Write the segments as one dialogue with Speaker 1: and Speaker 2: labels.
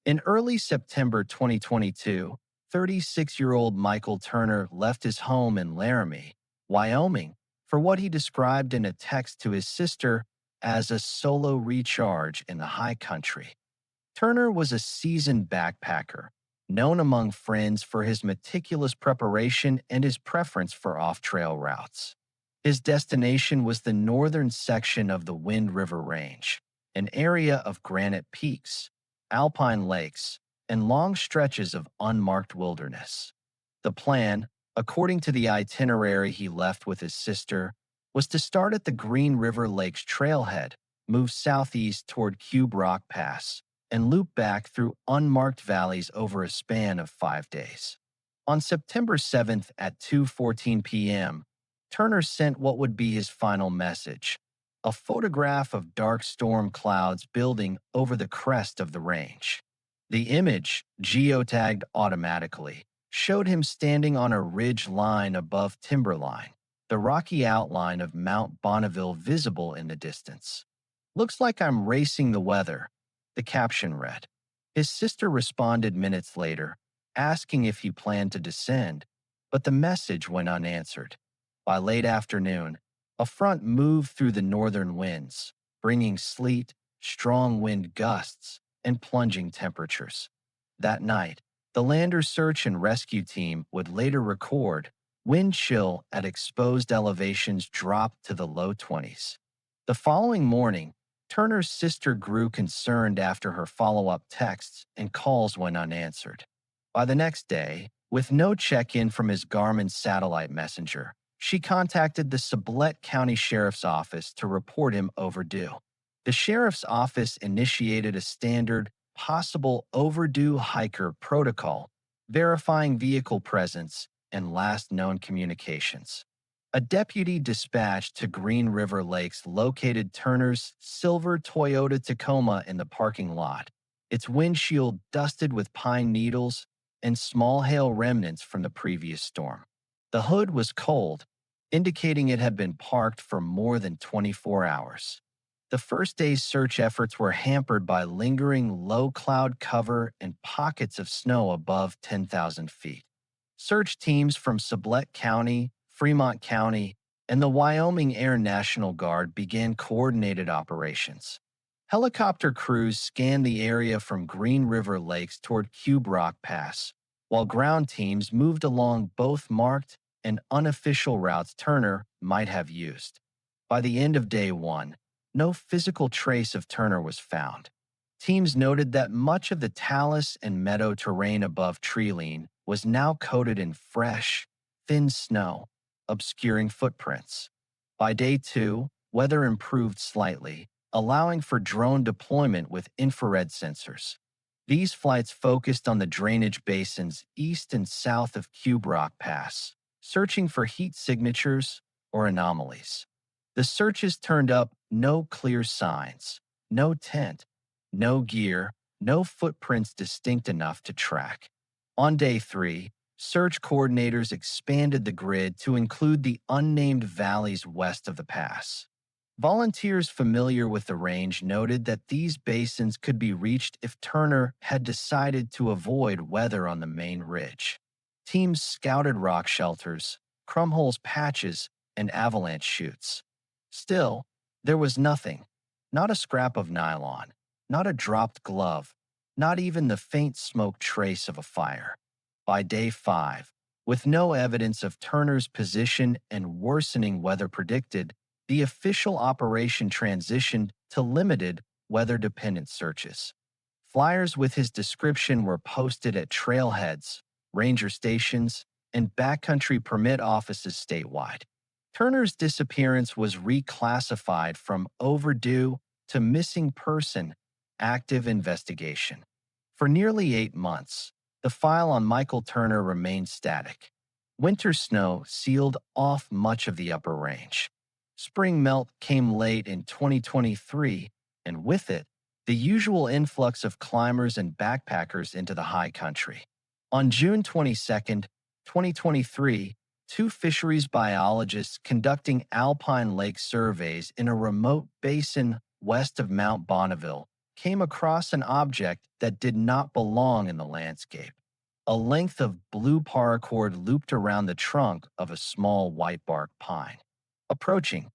Speaker 1: In early September 2022, 36-year-old Michael Turner left his home in Laramie, Wyoming, for what he described in a text to his sister as a solo recharge in the high country. Turner was a seasoned backpacker, known among friends for his meticulous preparation and his preference for off-trail routes. His destination was the northern section of the Wind River Range, an area of granite peaks, alpine lakes, and long stretches of unmarked wilderness. The plan, according to the itinerary he left with his sister, was to start at the Green River Lakes trailhead, move southeast toward Cube Rock Pass, and loop back through unmarked valleys over a span of 5 days. On September 7th at 2:14 p.m., Turner sent what would be his final message, a photograph of dark storm clouds building over the crest of the range. The image, geotagged automatically, showed him standing on a ridge line above timberline, the rocky outline of Mount Bonneville visible in the distance. "Looks like I'm racing the weather," the caption read. His sister responded minutes later, asking if he planned to descend, but the message went unanswered. By late afternoon, a front moved through the northern winds, bringing sleet, strong wind gusts, and plunging temperatures. That night, the lander search and rescue team would later record wind chill at exposed elevations dropped to the low 20s. The following morning, Turner's sister grew concerned after her follow-up texts and calls went unanswered. By the next day, with no check-in from his Garmin satellite messenger, she contacted the Sublette County Sheriff's Office to report him overdue. The Sheriff's Office initiated a standard possible overdue hiker protocol, verifying vehicle presence and last known communications. A deputy dispatched to Green River Lakes located Turner's silver Toyota Tacoma in the parking lot, its windshield dusted with pine needles and small hail remnants from the previous storm. The hood was cold, indicating it had been parked for more than 24 hours. The first day's search efforts were hampered by lingering low cloud cover and pockets of snow above 10,000 feet. Search teams from Sublette County, Fremont County, and the Wyoming Air National Guard began coordinated operations. Helicopter crews scanned the area from Green River Lakes toward Cube Rock Pass, while ground teams moved along both marked and unofficial routes Turner might have used. By the end of day one, no physical trace of Turner was found. Teams noted that much of the talus and meadow terrain above Treeline was now coated in fresh, thin snow, obscuring footprints. By day two, weather improved slightly, allowing for drone deployment with infrared sensors. These flights focused on the drainage basins east and south of Cube Rock Pass, searching for heat signatures or anomalies. The searches turned up no clear signs, no tent, no gear, no footprints distinct enough to track. On day three, search coordinators expanded the grid to include the unnamed valleys west of the pass. Volunteers familiar with the range noted that these basins could be reached if Turner had decided to avoid weather on the main ridge. Teams scouted rock shelters, crumholes patches, and avalanche chutes. Still, there was nothing, not a scrap of nylon, not a dropped glove, not even the faint smoke trace of a fire. By day five, with no evidence of Turner's position and worsening weather predicted, the official operation transitioned to limited, weather-dependent searches. Flyers with his description were posted at trailheads, ranger stations, and backcountry permit offices statewide. Turner's disappearance was reclassified from overdue to missing person, active investigation. For nearly 8 months, the file on Michael Turner remained static. Winter snow sealed off much of the upper range. Spring melt came late in 2023, and with it, the usual influx of climbers and backpackers into the high country. On June 22, 2023, two fisheries biologists conducting alpine lake surveys in a remote basin west of Mount Bonneville came across an object that did not belong in the landscape. A length of blue paracord looped around the trunk of a small white bark pine. Approaching,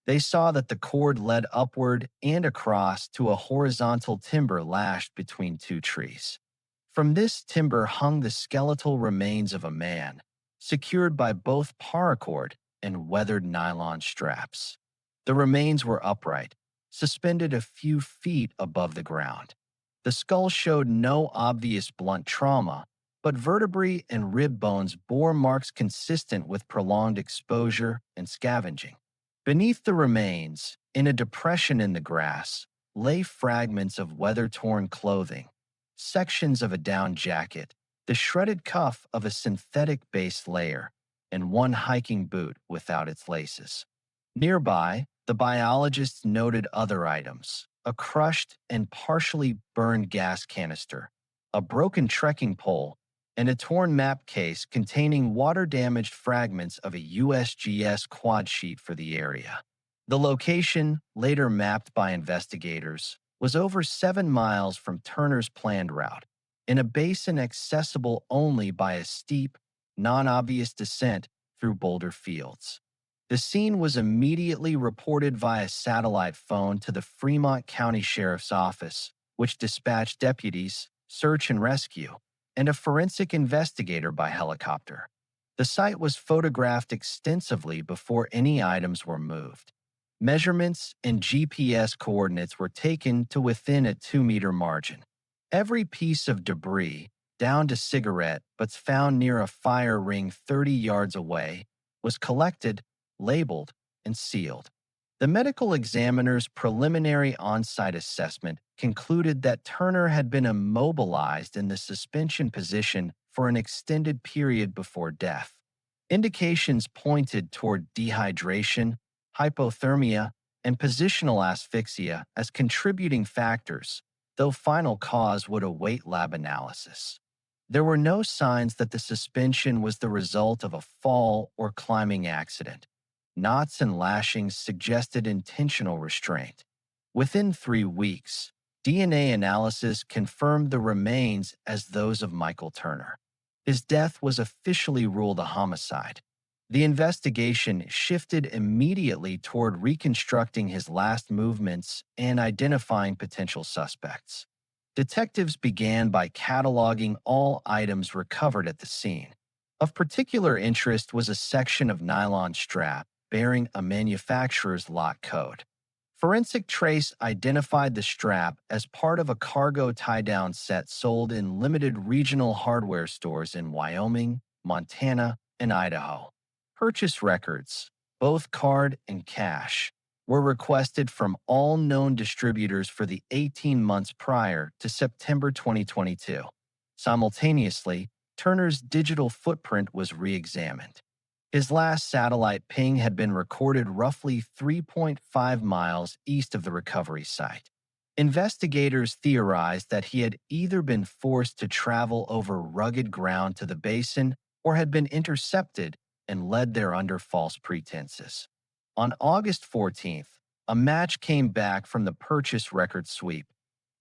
Speaker 1: they saw that the cord led upward and across to a horizontal timber lashed between two trees. From this timber hung the skeletal remains of a man, secured by both paracord and weathered nylon straps. The remains were upright, suspended a few feet above the ground. The skull showed no obvious blunt trauma, but vertebrae and rib bones bore marks consistent with prolonged exposure and scavenging. Beneath the remains, in a depression in the grass, lay fragments of weather-torn clothing, sections of a down jacket, the shredded cuff of a synthetic base layer, and one hiking boot without its laces. Nearby, the biologists noted other items: a crushed and partially burned gas canister, a broken trekking pole, and a torn map case containing water-damaged fragments of a USGS quad sheet for the area. The location, later mapped by investigators, was over 7 miles from Turner's planned route, in a basin accessible only by a steep, non-obvious descent through boulder fields. The scene was immediately reported via satellite phone to the Fremont County Sheriff's Office, which dispatched deputies, search and rescue, and a forensic investigator by helicopter. The site was photographed extensively before any items were moved. Measurements and GPS coordinates were taken to within a 2-meter margin. Every piece of debris, down to cigarette butts found near a fire ring 30 yards away, was collected, labeled, and sealed. The medical examiner's preliminary on-site assessment concluded that Turner had been immobilized in the suspension position for an extended period before death. Indications pointed toward dehydration, hypothermia, and positional asphyxia as contributing factors, though final cause would await lab analysis. There were no signs that the suspension was the result of a fall or climbing accident. Knots and lashings suggested intentional restraint. Within 3 weeks, DNA analysis confirmed the remains as those of Michael Turner. His death was officially ruled a homicide. The investigation shifted immediately toward reconstructing his last movements and identifying potential suspects. Detectives began by cataloging all items recovered at the scene. Of particular interest was a section of nylon strap bearing a manufacturer's lot code. Forensic Trace identified the strap as part of a cargo tie-down set sold in limited regional hardware stores in Wyoming, Montana, and Idaho. Purchase records, both card and cash, were requested from all known distributors for the 18 months prior to September 2022. Simultaneously, Turner's digital footprint was re-examined. His last satellite ping had been recorded roughly 3.5 miles east of the recovery site. Investigators theorized that he had either been forced to travel over rugged ground to the basin or had been intercepted and led there under false pretenses. On August 14th, a match came back from the purchase record sweep,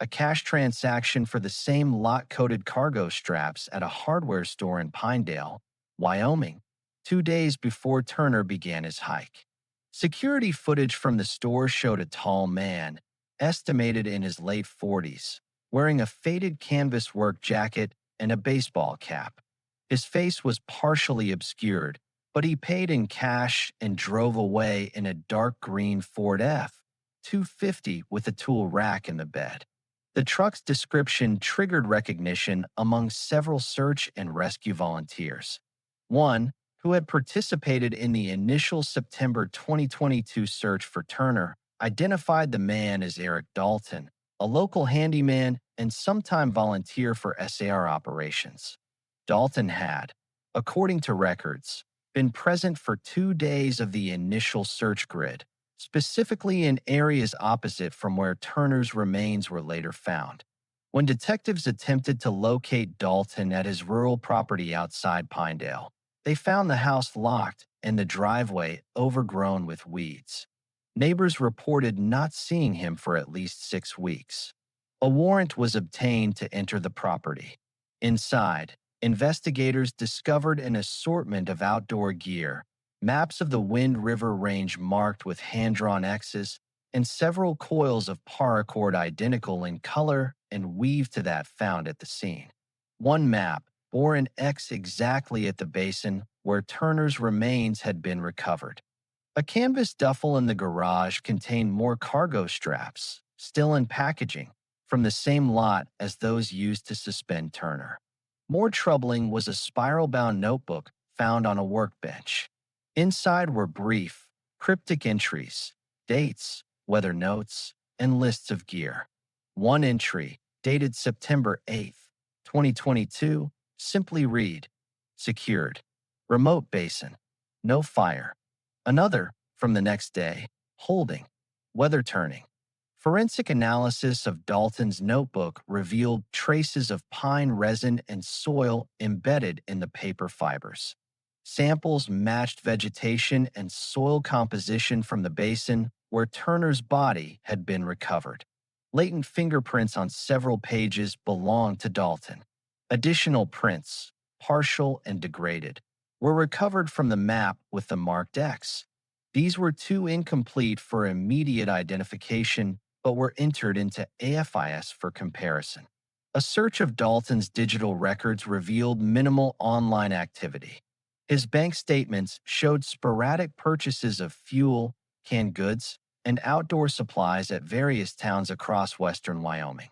Speaker 1: a cash transaction for the same lot-coded cargo straps at a hardware store in Pinedale, Wyoming, 2 days before Turner began his hike. Security footage from the store showed a tall man, estimated in his late 40s, wearing a faded canvas work jacket and a baseball cap. His face was partially obscured, but he paid in cash and drove away in a dark green Ford F-250 with a tool rack in the bed. The truck's description triggered recognition among several search and rescue volunteers. One, who had participated in the initial September 2022 search for Turner, identified the man as Eric Dalton, a local handyman and sometime volunteer for SAR operations. Dalton had, according to records, been present for 2 days of the initial search grid, specifically in areas opposite from where Turner's remains were later found. When detectives attempted to locate Dalton at his rural property outside Pinedale, they found the house locked and the driveway overgrown with weeds. Neighbors reported not seeing him for at least 6 weeks. A warrant was obtained to enter the property. Inside, investigators discovered an assortment of outdoor gear, maps of the Wind River Range marked with hand-drawn X's, and several coils of paracord identical in color and weave to that found at the scene. One map bore an X exactly at the basin where Turner's remains had been recovered. A canvas duffel in the garage contained more cargo straps, still in packaging, from the same lot as those used to suspend Turner. More troubling was a spiral-bound notebook found on a workbench. Inside were brief, cryptic entries, dates, weather notes, and lists of gear. One entry, dated September 8th, 2022, simply read, "Secured. Remote basin. No fire." Another, from the next day, "Holding. Weather turning." Forensic analysis of Dalton's notebook revealed traces of pine resin and soil embedded in the paper fibers. Samples matched vegetation and soil composition from the basin where Turner's body had been recovered. Latent fingerprints on several pages belonged to Dalton. Additional prints, partial and degraded, were recovered from the map with the marked X. These were too incomplete for immediate identification, but were entered into AFIS for comparison. A search of Dalton's digital records revealed minimal online activity. His bank statements showed sporadic purchases of fuel, canned goods, and outdoor supplies at various towns across western Wyoming.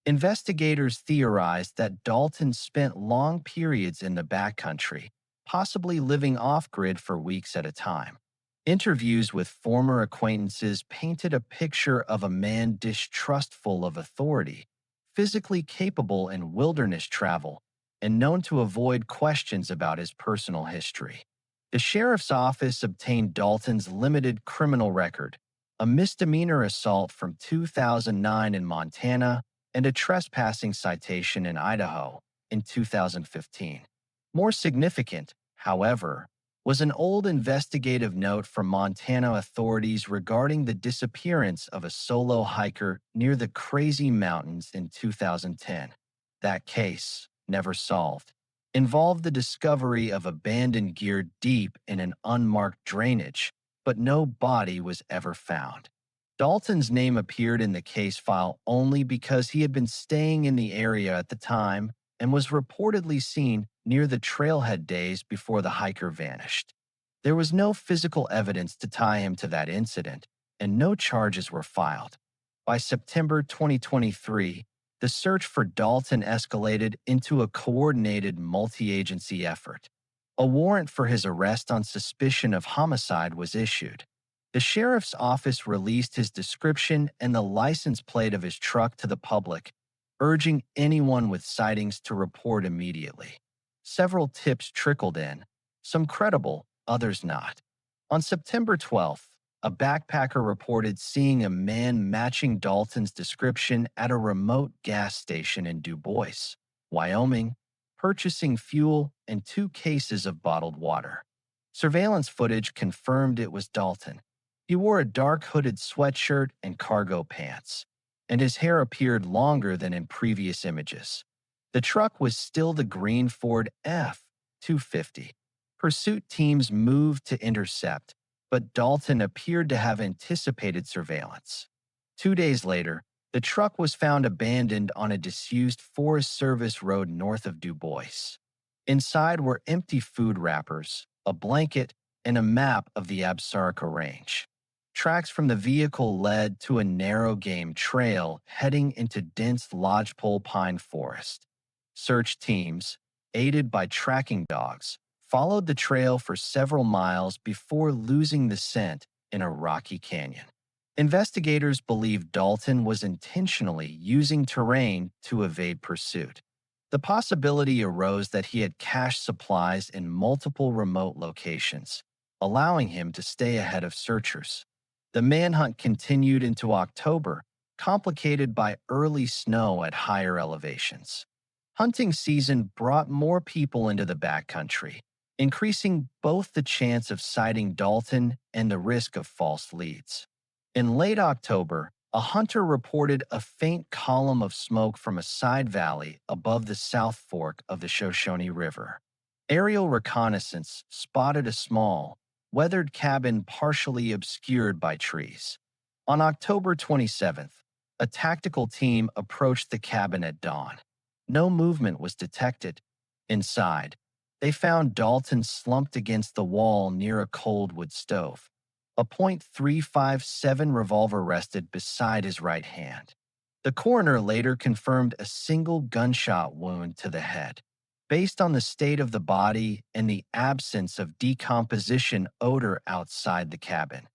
Speaker 1: Investigators theorized that Dalton spent long periods in the backcountry, possibly living off-grid for weeks at a time. Interviews with former acquaintances painted a picture of a man distrustful of authority, physically capable in wilderness travel, and known to avoid questions about his personal history. The sheriff's office obtained Dalton's limited criminal record, a misdemeanor assault from 2009 in Montana and a trespassing citation in Idaho in 2015. More significant, however, was an old investigative note from Montana authorities regarding the disappearance of a solo hiker near the Crazy Mountains in 2010. That case, never solved, involved the discovery of abandoned gear deep in an unmarked drainage, but no body was ever found. Dalton's name appeared in the case file only because he had been staying in the area at the time and was reportedly seen near the trailhead days before the hiker vanished. There was no physical evidence to tie him to that incident, and no charges were filed. By September 2023, the search for Dalton escalated into a coordinated multi-agency effort. A warrant for his arrest on suspicion of homicide was issued. The sheriff's office released his description and the license plate of his truck to the public, urging anyone with sightings to report immediately. Several tips trickled in, some credible, others not. On September 12th, a backpacker reported seeing a man matching Dalton's description at a remote gas station in Du Bois, Wyoming, purchasing fuel and 2 cases of bottled water. Surveillance footage confirmed it was Dalton. He wore a dark hooded sweatshirt and cargo pants, and his hair appeared longer than in previous images. The truck was still the green Ford F-250. Pursuit teams moved to intercept, but Dalton appeared to have anticipated surveillance. 2 days later, the truck was found abandoned on a disused Forest Service road north of Du Bois. Inside were empty food wrappers, a blanket, and a map of the Absaroka Range. Tracks from the vehicle led to a narrow game trail heading into dense lodgepole pine forest. Search teams, aided by tracking dogs, followed the trail for several miles before losing the scent in a rocky canyon. Investigators believe Dalton was intentionally using terrain to evade pursuit. The possibility arose that he had cached supplies in multiple remote locations, allowing him to stay ahead of searchers. The manhunt continued into October, complicated by early snow at higher elevations. Hunting season brought more people into the backcountry, increasing both the chance of sighting Dalton and the risk of false leads. In late October, A hunter reported a faint column of smoke from a side valley above the South Fork of the Shoshone River. Aerial reconnaissance spotted a small, weathered cabin partially obscured by trees. On October 27th, a tactical team approached the cabin at dawn. No movement was detected. Inside, they found Dalton slumped against the wall near a cold wood stove. A .357 revolver rested beside his right hand. The coroner later confirmed a single gunshot wound to the head. Based on the state of the body and the absence of decomposition odor outside the cabin,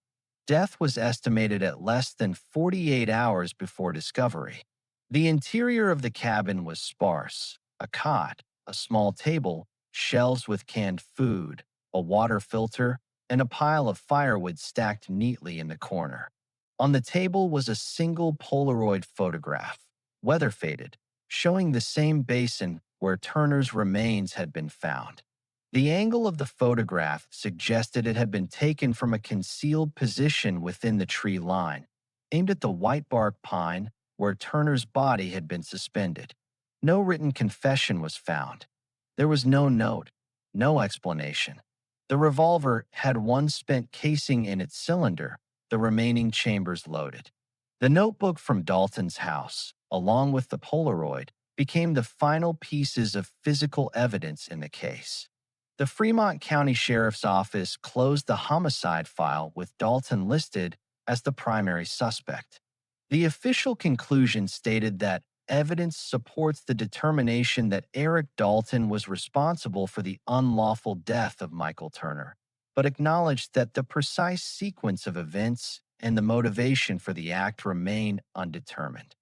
Speaker 1: death was estimated at less than 48 hours before discovery. The interior of the cabin was sparse: a cot, a small table, shelves with canned food, a water filter, and a pile of firewood stacked neatly in the corner. On the table was a single Polaroid photograph, weather faded, showing the same basin where Turner's remains had been found. The angle of the photograph suggested it had been taken from a concealed position within the tree line, aimed at the white bark pine where Turner's body had been suspended. No written confession was found. There was no note, no explanation. The revolver had one spent casing in its cylinder, the remaining chambers loaded. The notebook from Dalton's house, along with the Polaroid, became the final pieces of physical evidence in the case. The Fremont County Sheriff's Office closed the homicide file with Dalton listed as the primary suspect. The official conclusion stated that evidence supports the determination that Eric Dalton was responsible for the unlawful death of Michael Turner, but acknowledged that the precise sequence of events and the motivation for the act remain undetermined.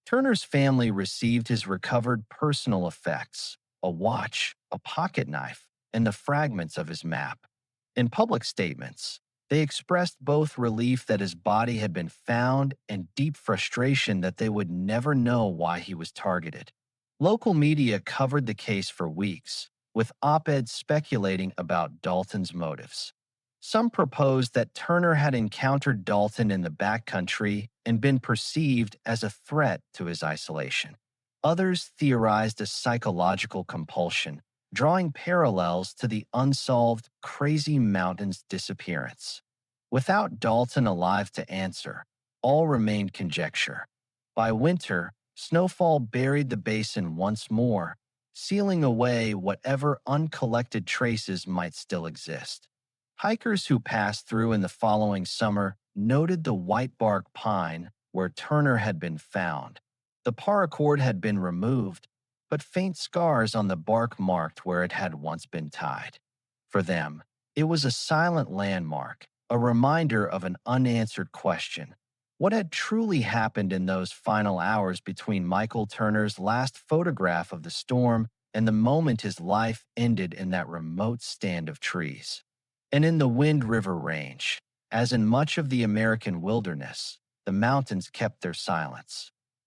Speaker 1: Turner's family received his recovered personal effects: a watch, a pocket knife, and the fragments of his map. In public statements, they expressed both relief that his body had been found and deep frustration that they would never know why he was targeted. Local media covered the case for weeks, with op-eds speculating about Dalton's motives. Some proposed that Turner had encountered Dalton in the backcountry and been perceived as a threat to his isolation. Others theorized a psychological compulsion, drawing parallels to the unsolved Crazy Mountains disappearance. Without Dalton alive to answer, all remained conjecture. By winter, snowfall buried the basin once more, sealing away whatever uncollected traces might still exist. Hikers who passed through in the following summer noted the white bark pine where Turner had been found. The paracord had been removed, but faint scars on the bark marked where it had once been tied. For them, it was a silent landmark, a reminder of an unanswered question. What had truly happened in those final hours between Michael Turner's last photograph of the storm and the moment his life ended in that remote stand of trees? And in the Wind River Range, as in much of the American wilderness, the mountains kept their silence.